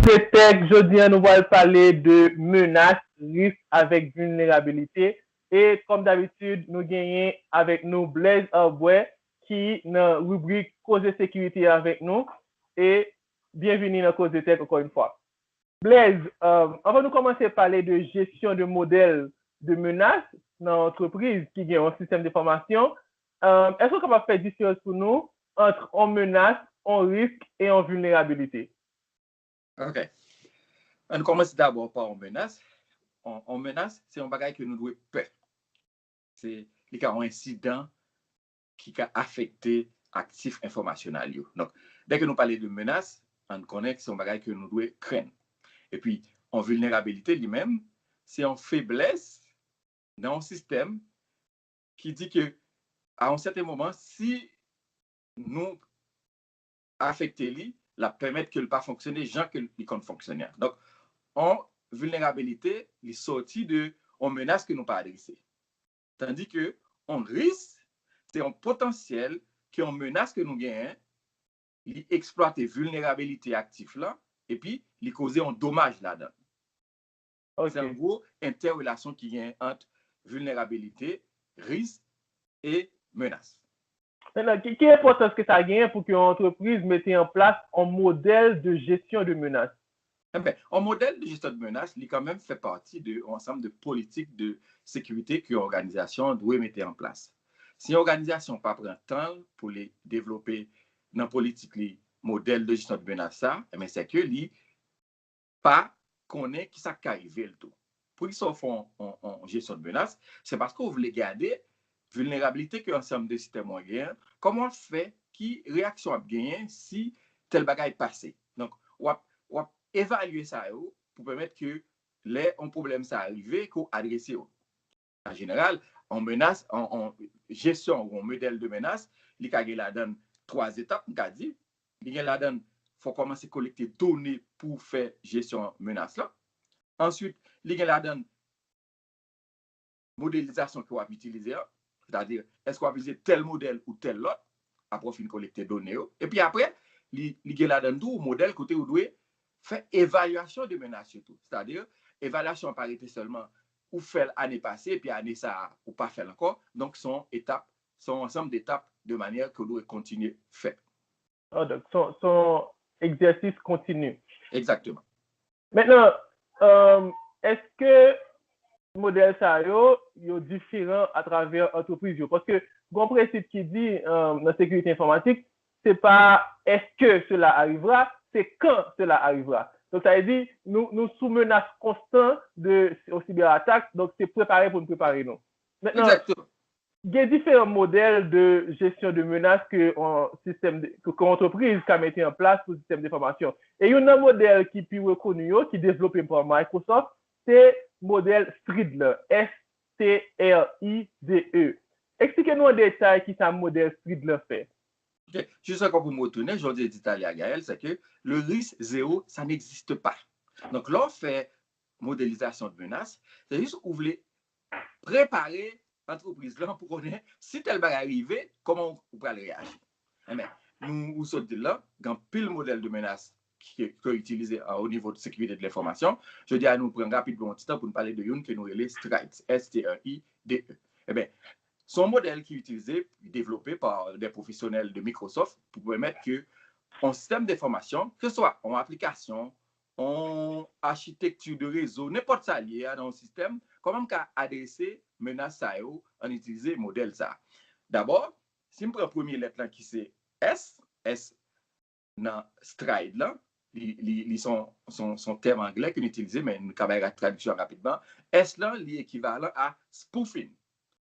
Peut-être, jeudi, nous allons parler de menaces, risques avec vulnérabilité. Et comme d'habitude, nous gagnons avec nous Blaise Arbouet, qui est dans la rubrique Cause de sécurité avec nous. Et bienvenue dans Cause de Tech encore une fois. Blaise, avant de commencer à parler de gestion de modèles de menaces dans l'entreprise qui a un système de formation, est-ce qu'on va faire différence pour nous entre en menace, en risque et en vulnérabilité? OK. On commence d'abord par en menace. En menace, c'est un bagage que nous devons faire. C'est un incident qui a affecté actifs informationnels. Donc, dès que nous parlons de menace, on connaît que c'est un bagage que nous devons craindre. Et puis, en vulnérabilité lui-même, c'est en faiblesse dans un système qui dit que à un certain moment, si nous affectons la permettre que le pas fonctionner, gens que il compte fonctionner. Donc, en vulnérabilité, il sortit de en menace que nous pas adressé. Tandis que en risque, c'est un potentiel qui en menace que nous gagnons, il exploite vulnérabilité active là et puis il cause un dommage là-dedans. Okay. C'est en gros interrelation qui y a entre vulnérabilité, risque et menace. Maintenant, quelle importance que ça gagne pour qu'une entreprise mette en place un modèle de gestion de menaces? Un modèle de gestion de menaces, il quand même fait partie d'un ensemble de politiques de sécurité qu'une organisation doit mettre en place. Si une organisation pas prend temps pour les développer dans la politique, les modèles de gestion de menaces, c'est que li pas connaît qui ça arrive le tout. Pour qu'ils soient en gestion de menaces, c'est parce que vous voulez garder vulnérabilité que l'ensemble des systèmes ont gagné. Comment on fait qui réaction a gagné si tel bagage passé. Donc, on évaluer ça pour permettre que les problème ça arrive qu'on adresse. En général, en menace, en gestion ou en modèle de menace, il y a trois étapes, on a dit. Il y a faut commencer à collecter données pour faire gestion menace là. Ensuite, il y a la modélisation qu'on va utiliser, c'est-à-dire est-ce qu'on va utiliser tel modèle ou tel autre après fin collecter données. Et puis après, il y a la modèle côté où doit faire évaluation de menaces tout, c'est-à-dire évaluation par été seulement ou faire l'année passée et puis année ça ou pas faire encore. Donc sont ensemble d'étapes de manière que nous doit continuer faire. Oh, donc son exercice continu. Exactement. Maintenant, est-ce que le modèle ça est différent à travers l'entreprise? Parce que bon principe qui dit dans la sécurité informatique, c'est pas est-ce que cela arrivera, c'est quand cela arrivera. Donc ça veut dire nous sous menace constante de cyberattaque, donc c'est préparé pour nous préparer nous. Maintenant, exactement. Il y a différents modèles de gestion de menaces que l'entreprise a mis en place pour le système d'information. Et il y a un modèle qui est plus reconnu, qui est développé par Microsoft, c'est le modèle Stridle, S-T-R-I-D-E. Expliquez-nous en détail qui ce modèle Stridle fait. Okay. Juste encore pour me retourner, je dis d'Italie à Gaël, c'est que le risque zéro, ça n'existe pas. Donc, là, on fait modélisation de menaces, c'est juste qu'on voulait préparer l'entreprise là pour connaître si tel bagage arrive, comment on peut réagir. Mais nous sommes là, dans pile modèle de menace qui est utilisé au niveau de sécurité de l'information. Je dis à nous prendre rapidement un petit temps pour nous parler de une que nous appelons STRIDE, S-T-R-I-D-E. Eh bien, son modèle qui est utilisé, développé par des professionnels de Microsoft pour permettre que un système d'information, que ce soit en application, en architecture de réseau, n'importe ça lié dans un système, comment on adresser menace en utilisant le modèle ça. D'abord, si je prends la première lettre là qui c'est S dans Stride là, son terme anglais qu'on utilise, mais nous avons la traduction rapidement. S là, l'équivalent à spoofing.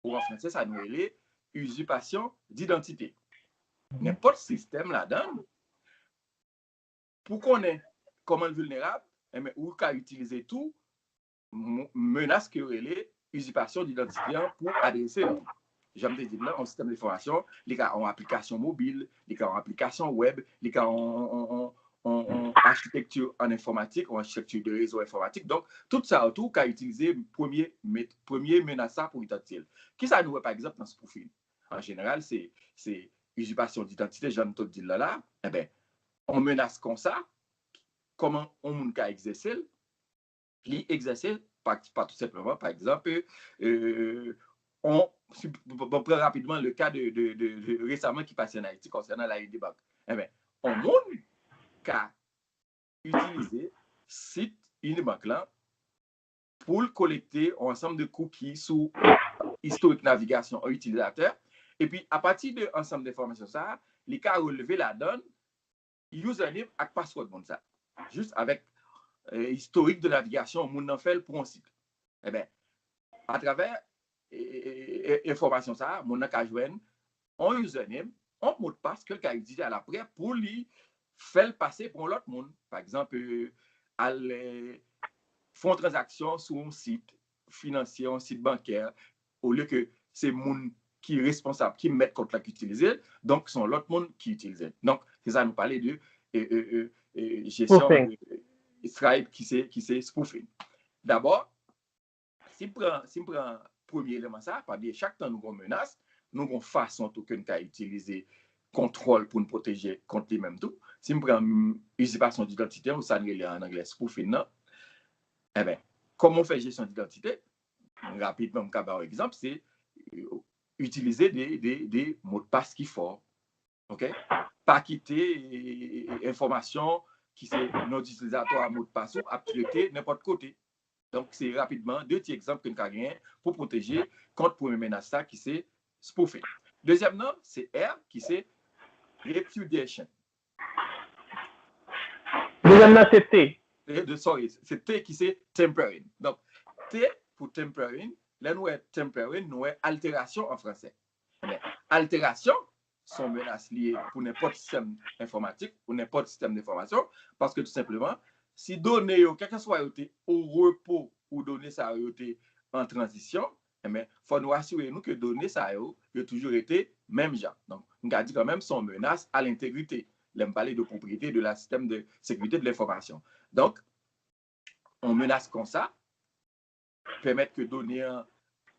Ou en français, ça nous appelle usurpation d'identité. N'importe système là-dedans, pour connaître comment le vulnérable, ou qu'à utiliser tout, menace que relais usurpation d'identité pour adresser. J'aime te dire là, un système d'information, les cas en application mobile, les cas en application web, les cas en architecture en informatique, en architecture de réseau informatique. Donc, tout ça autour qu'a utilisé premier menace pour identité. Qui ça nous par exemple dans ce profil? En général, c'est usurpation d'identité, j'aime te dire là, eh bien, on menace comme ça, comment on peut exercer, l'exercer pas tout simplement, par exemple, on prend rapidement le cas de récemment qui passait en Haïti concernant la Unibank. Eh bien, on a utilisé site Unibank là pour collecter un ensemble de cookies sous historique navigation aux utilisateurs. Et puis, à partir de ensemble d'informations, ça, les cas relevés la donne, username et password comme ça. Juste avec historique de navigation, on en fait pour un site. Eh bien, à travers information ça, on a joindre un username, un mot de passe que quelqu'un utilisé à l'après pour lui faire passer pour l'autre monde. Par exemple, font transaction sur un site financier, un site bancaire, au lieu que c'est monde qui est responsable, qui met contre la qui utilise, donc sont l'autre monde qui utilise. Donc, c'est ça, nous parler de gestion de Stripe qui c'est spoofing. D'abord, si on prend premier élément ça, pas bien chaque temps nous avons menace, nous avons façon token qu'à utiliser contrôle pour nous protéger contre les mêmes tout. Si on prend usurpation d'identité, ou ça en anglais spoofing, non? Eh bien, comment on fait gestion d'identité? Rapidement, par exemple, c'est utiliser des mots de passe qui forts. OK? Pas quitter information qui c'est notre utilisateur à mot de passe ou à traiter n'importe côté. Donc, c'est rapidement deux petits exemples que nous avons pour protéger contre premier menace qui c'est spoofing. Deuxièmement, c'est R qui c'est repudiation. Deuxièmement, c'est T. Sorry, c'est T qui c'est tempering. Donc, T pour tempering, là nous avons tempering, nous avons altération en français. Mais altération sont menaces liées pour n'importe système informatique, pour n'importe système d'information, parce que tout simplement, si données, quel que soit au repos ou données ça a été en transition, il faut nous assurer nous que données ça a toujours été même genre. Donc, on a dit quand même sont menaces à l'intégrité. L'aime parler de propriété de la système de sécurité de l'information. Donc, on menace comme ça, permettre que données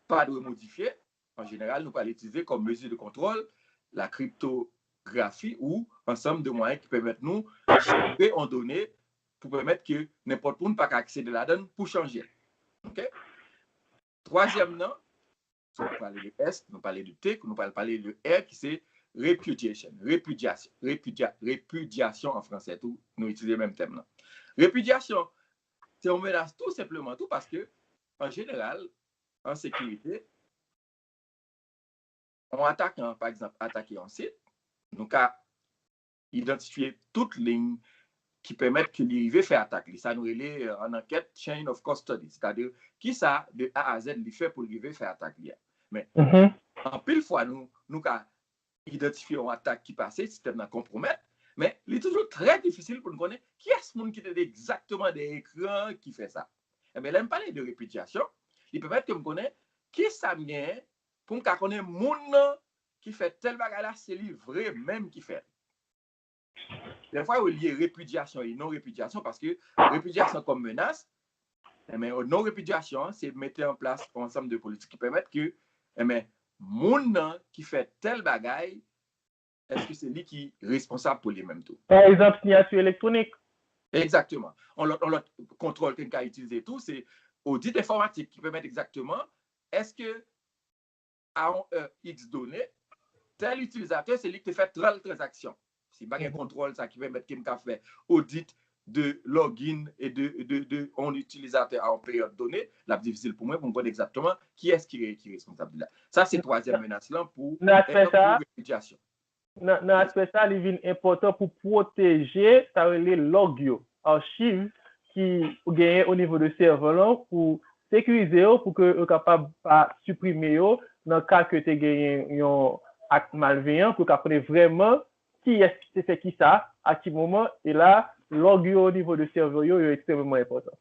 pas de modifier. En général, nous allons l'utiliser comme mesure de contrôle, la cryptographie ou ensemble de moyens qui permettent nous de chiffrer en données pour permettre que n'importe où ne pas accéder à la donne pour changer. OK? Troisièmement, nous parlons de S, nous parlons de T, nous parlons de R qui c'est repudiation. Repudiation en français, tout, nous utilisons le même terme là. Répudiation, c'est on menace tout simplement tout parce que, en général, en sécurité, on attaque, par exemple, attaquer un site, nous avons identifié toutes les lignes qui permettent que l'arrivée fait attaque. Ça nous relève en enquête chain of custody, c'est-à-dire qui ça de A à Z lui fait pour l'arrivée faire attaque. Mais en pile fois, nous avons identifié une attaque qui passait, le système n'a compromettre, mais il est toujours très difficile pour nous connaître qui est ce monde qui est exactement des écrans qui fait ça. Et bien, là, je parle de répétition, il peut être que nous connaissons qui ça vient pour nous connaître monde qui fait tel bagage là, c'est lui vrai même qui fait. Des fois, il y a répudiation et non-répudiation parce que répudiation comme menace, mais non-répudiation, c'est mettre en place un ensemble de politiques qui permettent que monde qui fait tel bagaille, est-ce que c'est lui qui est responsable pour les mêmes tout? Par exemple, signature électronique. Exactement. On le contrôle qu'on a utilisé tout, c'est audit informatique qui permet exactement est-ce que à X données, tel utilisateur, c'est lui qui fait telle transaction. Si pas un contrôle, ça qui permet qu'il fait audit de login et de un utilisateur en période donnée, là, difficile pour moi pour me connaître exactement qui est-ce qui est responsable de là. Ça, c'est troisième menace là pour répudiation. Dans l'aspect ça, il est important pour protéger les logs, archives qui gagnent au niveau de serveur pour sécuriser pour que soient capable de supprimer dans le cas que tu as gagné un acte malveillant pour qu'on vraiment qui est qui fait qui ça, à quel moment, et là, log au niveau de serveur est extrêmement important.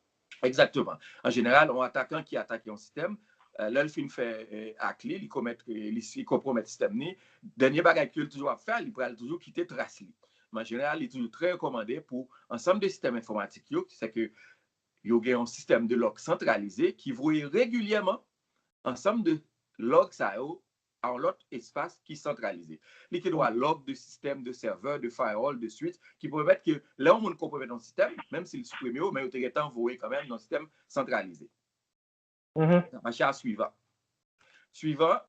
Exactement. En général, un attaquant qui attaque un système, là, il fait hacker, il compromet le système. Dernier bagage qu'il toujours à faire, il pourra toujours quitter trace. Mais en général, il est toujours très recommandé pour ensemble des systèmes informatiques, c'est que il y a un système de log centralisé qui voit régulièrement ensemble de logs à l'autre espace qui est centralisé. Il y a log de système, de serveur, de firewall, de switch, qui permettent que là, on peut mettre dans le système, même s'il est supprimé, mais il est envoyé quand même dans le système centralisé. Machin suivant. Suivant,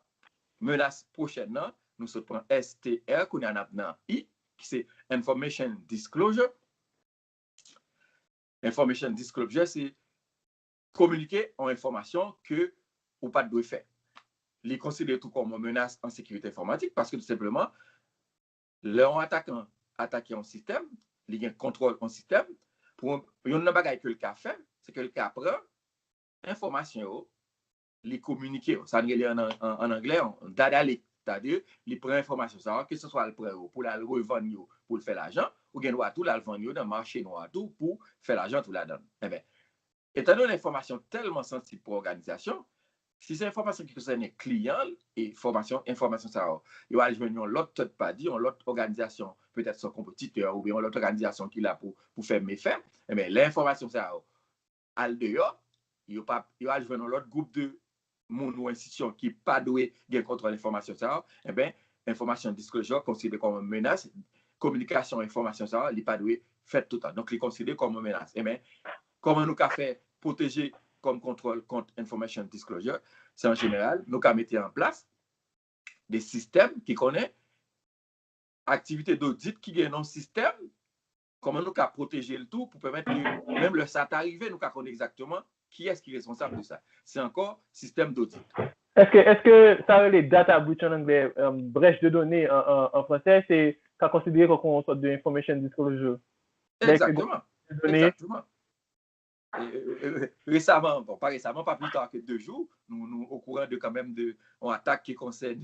menace prochaine, nous se prenons STR, qu'on a maintenant I, qui c'est Information Disclosure. Information Disclosure, c'est communiquer en information que ou pas de faire. Les considère tout comme une menace en sécurité informatique parce que tout simplement, leur attaquant attaquer un système, il y a un contrôle en système. Pour une bagaille que le cas fait, c'est que le cas prend information, les communiquer. Ça en anglais, en data leak. C'est-à-dire, il prend information, ça, que ce soit le prend pour la revendre pour faire l'argent, ou bien tout la vendre dans le marché noir tout pour faire l'argent tout là-dedans. Eh bien, étant donné l'information tellement sensible pour l'organisation, si c'est information qui concerne les clients et information ça, il va joindre l'autre pas dit, l'autre organisation, peut-être son compétiteur ou bien l'autre organisation qui est là pour faire méfaire, eh bien, l'information ça, à dehors, il va joindre l'autre groupe de monde ou institution qui pas doué de contrôle l'information ça, eh bien, information disclosure considérée comme une menace, communication information ça, il pas doué fait tout le temps. Donc, il est considéré comme une menace. Eh bien, comment nous avons fait protéger comme contrôle contre information disclosure, c'est en général, nous avons mis en place des systèmes qui connaissent activité d'audit qui gagnent dans le système, comment nous avons protégé le tout pour permettre que même le SAT arrivé, nous connaissons exactement qui est responsable de ça. C'est encore système d'audit. Est-ce que ça les data breach en anglais, brèche de données en français, c'est considéré comme une sorte d'information disclosure? Exactement. Exactement. Récemment, bon, pas récemment, pas plus tard que 2 jours, nous au courant de quand même de une attaque qui concerne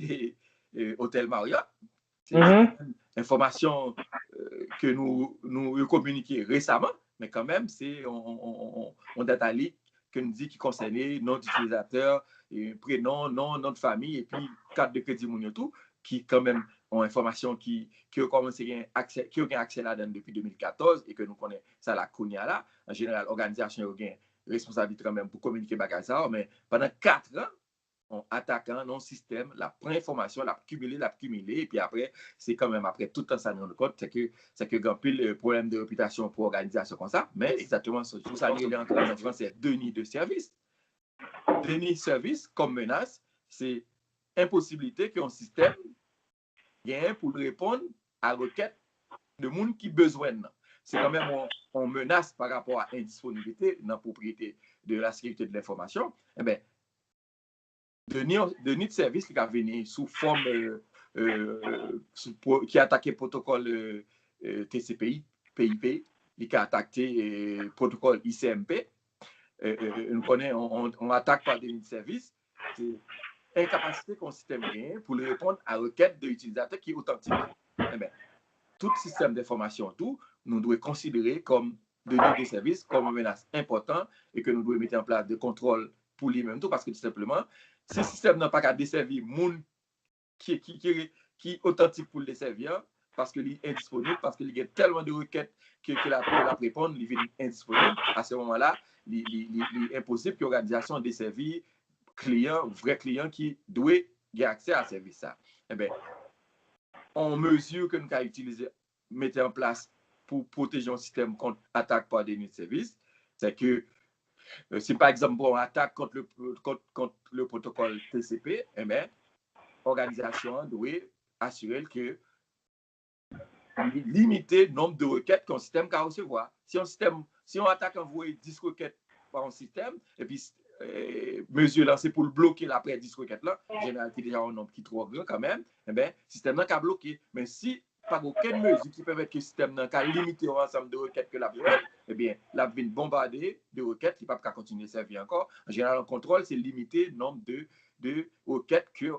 Hôtel Marriott. C'est une information que nous communiquons récemment, mais quand même, c'est on data leak que nous dit qui concernait nom d'utilisateur, prénom, nom de famille, et puis carte de crédit et tout, qui quand même ont information qui ont commencé à avoir accès là-dedans depuis 2014 et que nous connaissons ça la Kounia là. En général, l'organisation a une responsabilité quand même pour communiquer avec ça, mais pendant 4 ans, en attaquant non système, la première information, la cumulée, et puis après, c'est quand même après tout le temps ça nous rend compte, c'est que grand pile problème de réputation pour organisation comme ça, mais exactement tout ça il est en France, c'est déni de service. Déni de service comme menace, c'est impossibilité qu'un système gagne pour répondre à requête de monde qui besoin. C'est quand même on menace par rapport à indisponibilité dans la propriété de la sécurité de l'information. Eh bien, de service qui a venu sous forme qui a attaqué le protocole TCPI, PIP, qui a attaqué le protocole ICMP. Nous connaissons, on attaque par des services. C'est incapacité qu'on système gagne pour répondre à requête de l'utilisateur qui est authentique. Eh bien, tout système d'information, tout, nous devons considérer comme donner des services comme une menace importante et que nous devons mettre en place des contrôles pour lui-même tout parce que tout simplement, si le système n'a pas qu'à desservir monde qui est authentique pour le desservir parce qu'il est indisponible, parce qu'il y a tellement de requêtes que la répondre, il est indisponible. À ce moment-là, il est impossible que l'organisation desservir client, vrai client qui doit avoir accès à ce service-là. Eh bien, en mesure que nous avons utilisé, mettre en place pour protéger un système contre attaque par des services, c'est que si par exemple on attaque contre le protocole TCP, eh bien, l'organisation doit assurer que limiter le nombre de requêtes qu'un système peut recevoir. Si on attaque envoyer 10 requêtes par un système, et puis mesure lancée pour le bloquer après 10 requêtes là, en général, c'est déjà un nombre qui est trop grand quand même, eh bien, le système n'a qu'à bloquer. Mais si pas aucune mesure qui permet que le système n'a qu'à limiter l'ensemble de requêtes que la besoin, eh bien, la vient bombarder de requêtes qui ne peuvent pas continuer à servir encore. En général, le contrôle, c'est limiter le nombre de requêtes que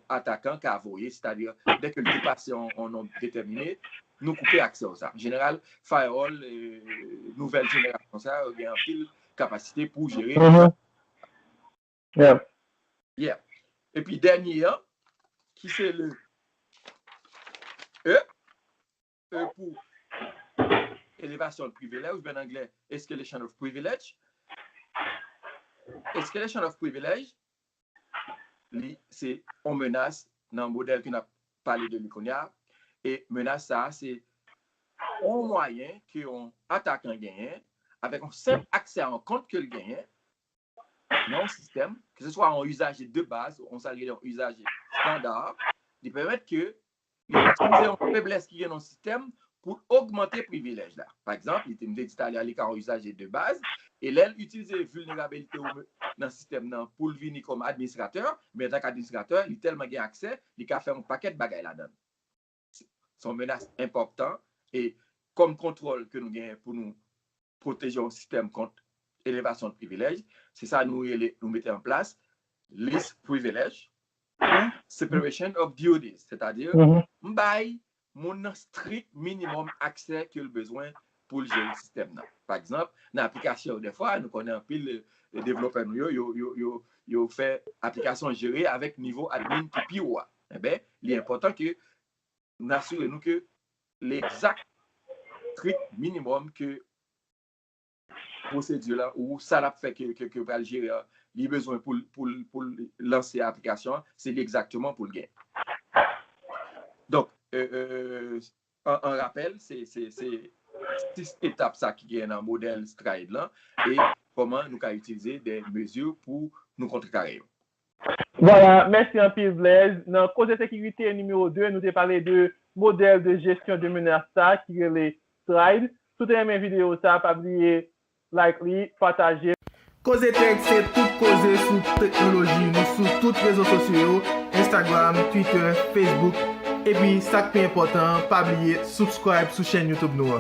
attaquant qu'a envoyé, c'est-à-dire dès que le dépasse en nombre déterminé, nous couper accès à ça. En général, firewall, nouvelle génération, ça, il y a un pile capacité pour gérer. Yeah. Et puis, dernier, qui c'est le E pour élévation de privilège, ou bien en anglais, escalation of privilege. Escalation of privilege, c'est on menace dans le modèle qu'on a parlé de l'Iconia. Et menace ça, c'est un moyen qu'on attaque un gagnant avec un simple accès à un compte que le gagnant dans un système, que ce soit en usager de base ou en usager standard, qui permettent que utiliser une faiblesse qui est dans le système pour augmenter le privilège là. Par exemple, il était installé à l'écart en usager de base et là, utiliser vulnérabilité dans le système pour le venir comme administrateur, mais en tant qu'administrateur, il a tellement bien accès, il a fait un paquet de bagages là-dedans. C'est une menace importante et comme contrôle que nous gagnons pour nous protéger un système contre élévation de privilèges, c'est ça nous mettons en place, list privilege ou separation of duties, c'est-à-dire m'baille mon strict minimum accès que le besoin pour le gérer le système. Par exemple, dans l'application, des fois, nous connaissons un peu les développeurs, ils fait application gérée avec niveau admin qui pire. Eh bien, il est important que nous assurons que l'exact strict minimum que procédure là ou ça l'a fait que va le gérer les besoins pour lancer l'application, c'est exactement pour le gain. Donc, en rappel, c'est 6 étapes ça qui est dans le modèle Stride là et comment nous pouvons utiliser des mesures pour nous contrecarrer. Voilà, merci un peu Blaise. Dans cause de sécurité numéro 2, nous avons parlé de modèle de gestion de menaces qui est le Stride. Tout est mes vidéos, ça, pas oublier, like, partager. Cause Tech, c'est tout causer sur technologie, nous sur tous les réseaux sociaux, Instagram, Twitter, Facebook. Et puis, ça qui est important, pas oublier, subscribe sur la chaîne YouTube nous.